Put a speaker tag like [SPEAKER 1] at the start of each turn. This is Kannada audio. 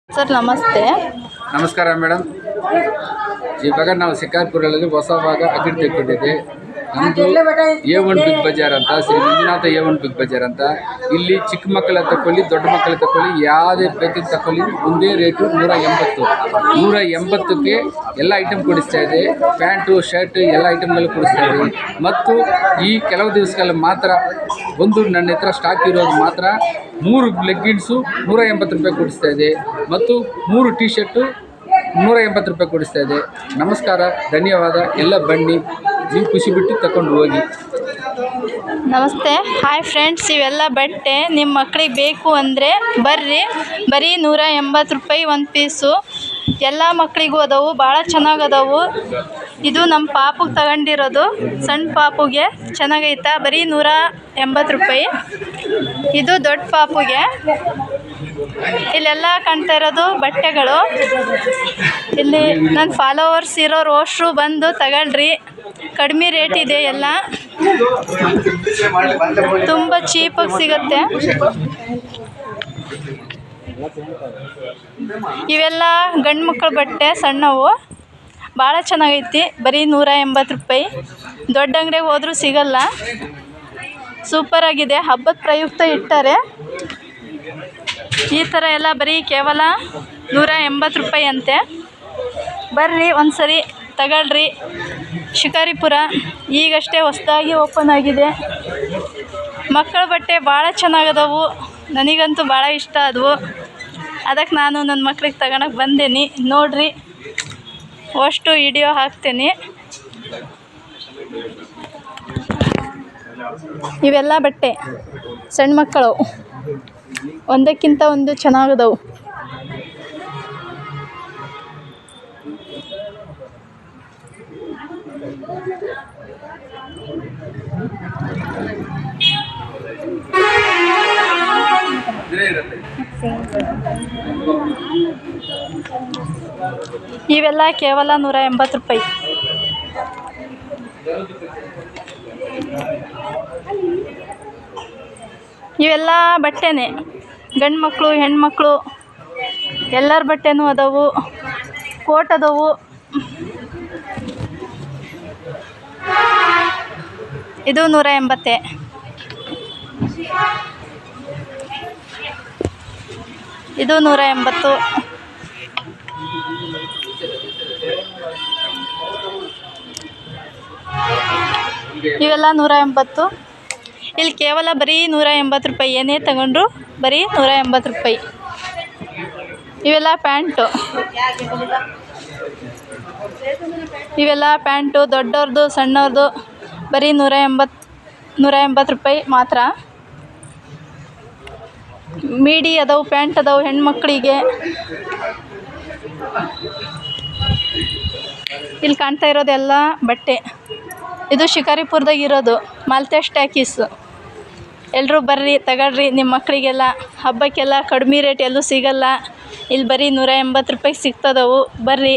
[SPEAKER 1] ಸರ್ ನಮಸ್ತೆ.
[SPEAKER 2] ನಮಸ್ಕಾರ ಮೇಡಮ್. ಇವಾಗ ನಾವು ಶಿಕಾರ್ಪುರದಲ್ಲಿ ಹೊಸ ಭಾಗ ಅಂಗಡಿ ತೆಗೆದುಕೊಂಡಿದ್ದೆ. ನಮ್ಮದು A1 ಬಿಗ್ ಬಜಾರ್ ಅಂತ, ಶ್ರೀ ಮಂಜುನಾಥ A1 ಬಿಗ್ ಬಜಾರ್ ಅಂತ. ಇಲ್ಲಿ ಚಿಕ್ಕ ಮಕ್ಕಳ ತಗೊಳ್ಳಿ, ದೊಡ್ಡ ಮಕ್ಕಳ ತಗೊಳ್ಳಿ, ಯಾವುದೇ ಬೇಕಿದ್ದು ತಗೊಳ್ಳಿ, ಒಂದೇ ರೇಟು 180ಕ್ಕೆ ಎಲ್ಲ ಐಟಮ್ ಕೊಡಿಸ್ತಾ ಇದೆ. ಪ್ಯಾಂಟು, ಶರ್ಟ್ ಎಲ್ಲ ಐಟಮ್ಗಳು ಕೊಡಿಸ್ತಾ ಇದೆ. ಮತ್ತು ಈ ಕೆಲವು ದಿವಸಗಳಲ್ಲಿ ಮಾತ್ರ ಒಂದು ನನ್ನ ಹತ್ರ ಸ್ಟಾಕ್ ಇರೋದು ಮಾತ್ರ 3 ಲೆಗ್ಗಿನ್ಸು 180 ರೂಪಾಯಿ ಕೊಡಿಸ್ತಾ ಇದೆ ಮತ್ತು 3 ಟಿ ಶರ್ಟು 180 ರೂಪಾಯಿ ಕೊಡಿಸ್ತಾ ಇದೆ. ನಮಸ್ಕಾರ, ಧನ್ಯವಾದ. ಎಲ್ಲ ಬನ್ನಿ, ನೀವು ಖುಷಿ ಬಿಟ್ಟು ತಗೊಂಡು ಹೋಗಿ.
[SPEAKER 1] ನಮಸ್ತೆ, ಹಾಯ್ ಫ್ರೆಂಡ್ಸ್. ಇವೆಲ್ಲ ಬಟ್ಟೆ ನಿಮ್ಮ ಮಕ್ಕಳಿಗೆ ಬೇಕು ಅಂದರೆ ಬರ್ರಿ. ಬರೀ 180 ರೂಪಾಯಿ ಒಂದು ಪೀಸು. ಎಲ್ಲ ಮಕ್ಕಳಿಗೂ ಅದಾವು, ಭಾಳ ಚೆನ್ನಾಗದಾವು. ಇದು ನಮ್ಮ ಪಾಪುಗೆ ತಗೊಂಡಿರೋದು, ಸಣ್ಣ ಪಾಪುಗೆ. ಚೆನ್ನಾಗೈತಾ? ಬರೀ 180 ರೂಪಾಯಿ. ಇದು ದೊಡ್ಡ ಪಾಪುಗೆ. ಇಲ್ಲೆಲ್ಲ ಕಾಣ್ತಾ ಇರೋದು ಬಟ್ಟೆಗಳು. ಇಲ್ಲಿ ನನ್ನ ಫಾಲೋವರ್ಸ್ ಇರೋರು ಅಷ್ಟರು ಬಂದು ತಗೊಳ್ರಿ, ಕಡಿಮೆ ರೇಟ್ ಇದೆ. ಎಲ್ಲ ತುಂಬ ಚೀಪಾಗಿ ಸಿಗುತ್ತೆ. ಇವೆಲ್ಲ ಗಂಡು ಮಕ್ಕಳ ಬಟ್ಟೆ, ಸಣ್ಣವು. ಭಾಳ ಚೆನ್ನಾಗೈತಿ. ಬರೀ 180 ರೂಪಾಯಿ. ದೊಡ್ಡ ಅಂಗಡಿಗೆ ಹೋದರೂ ಸಿಗಲ್ಲ. ಸೂಪರಾಗಿದೆ. ಹಬ್ಬದ ಪ್ರಯುಕ್ತ ಇಟ್ಟಾರೆ. ಈ ಥರ ಎಲ್ಲ ಬರೀ ಕೇವಲ 180 ರೂಪಾಯಿ ಅಂತೆ. ಬರ್ರಿ, ಒಂದು ಸರಿ ತಗೊಳ್ರಿ. ಶಿಕಾರಿಪುರ ಈಗಷ್ಟೇ ಹೊಸದಾಗಿ ಓಪನ್ ಆಗಿದೆ. ಮಕ್ಕಳ ಬಟ್ಟೆ ಭಾಳ ಚೆನ್ನಾಗದವು. ನನಗಂತೂ ಭಾಳ ಇಷ್ಟ ಆದವು. ಅದಕ್ಕೆ ನಾನು ನನ್ನ ಮಕ್ಳಿಗೆ ತಗೊಳಕ್ಕೆ ಬಂದೇನಿ. ನೋಡಿರಿ, ಅಷ್ಟು ವಿಡಿಯೋ ಹಾಕ್ತೇನೆ. ಇವೆಲ್ಲ ಬಟ್ಟೆ ಸಣ್ಣ ಮಕ್ಕಳು, ಒಂದಕ್ಕಿಂತ ಒಂದು ಚೆನ್ನಾಗದವು. ಇವೆಲ್ಲ ಕೇವಲ 180 ರೂಪಾಯಿ. ಇವೆಲ್ಲ ಬಟ್ಟೆನೇ, ಗಂಡು ಮಕ್ಕಳು, ಹೆಣ್ಮಕ್ಳು ಎಲ್ಲರ ಬಟ್ಟೆನೂ ಅದಾವು. ಕೋಟ್ ಅದಾವು. ಇದು 180. ಇದು 180. ಇವೆಲ್ಲ 180. ಇಲ್ಲಿ ಕೇವಲ ಬರೀ 180 ರೂಪಾಯಿ. ಏನೇ ತಗೊಂಡ್ರು ಬರೀ 180 ರೂಪಾಯಿ. ಇವೆಲ್ಲ ಪ್ಯಾಂಟು. ಇವೆಲ್ಲ ಪ್ಯಾಂಟು ದೊಡ್ಡವ್ರದ್ದು, ಸಣ್ಣವ್ರದ್ದು. ಬರೀ 180 ರೂಪಾಯಿ ಮಾತ್ರ. ಮೀಡಿ ಅದಾವು, ಪ್ಯಾಂಟ್ ಅದಾವು ಹೆಣ್ಮಕ್ಳಿಗೆ. ಇಲ್ಲಿ ಕಾಣ್ತಾ ಇರೋದೆಲ್ಲ ಬಟ್ಟೆ. ಇದು ಶಿಕಾರಿಪುರದಾಗ ಇರೋದು ಮಾಲ್ತೇಶ್ ಟಾಕೀಸ್. ಎಲ್ಲರೂ ಬರ್ರಿ, ತಗೊಳ್ರಿ. ನಿಮ್ಮ ಮಕ್ಕಳಿಗೆಲ್ಲ ಹಬ್ಬಕ್ಕೆಲ್ಲ ಕಡಿಮೆ ರೇಟ್ ಎಲ್ಲೂ ಸಿಗಲ್ಲ. ಇಲ್ಲಿ ಬರೀ 180 ರೂಪಾಯಿಗೆ ಸಿಗ್ತದವು. ಬರ್ರಿ.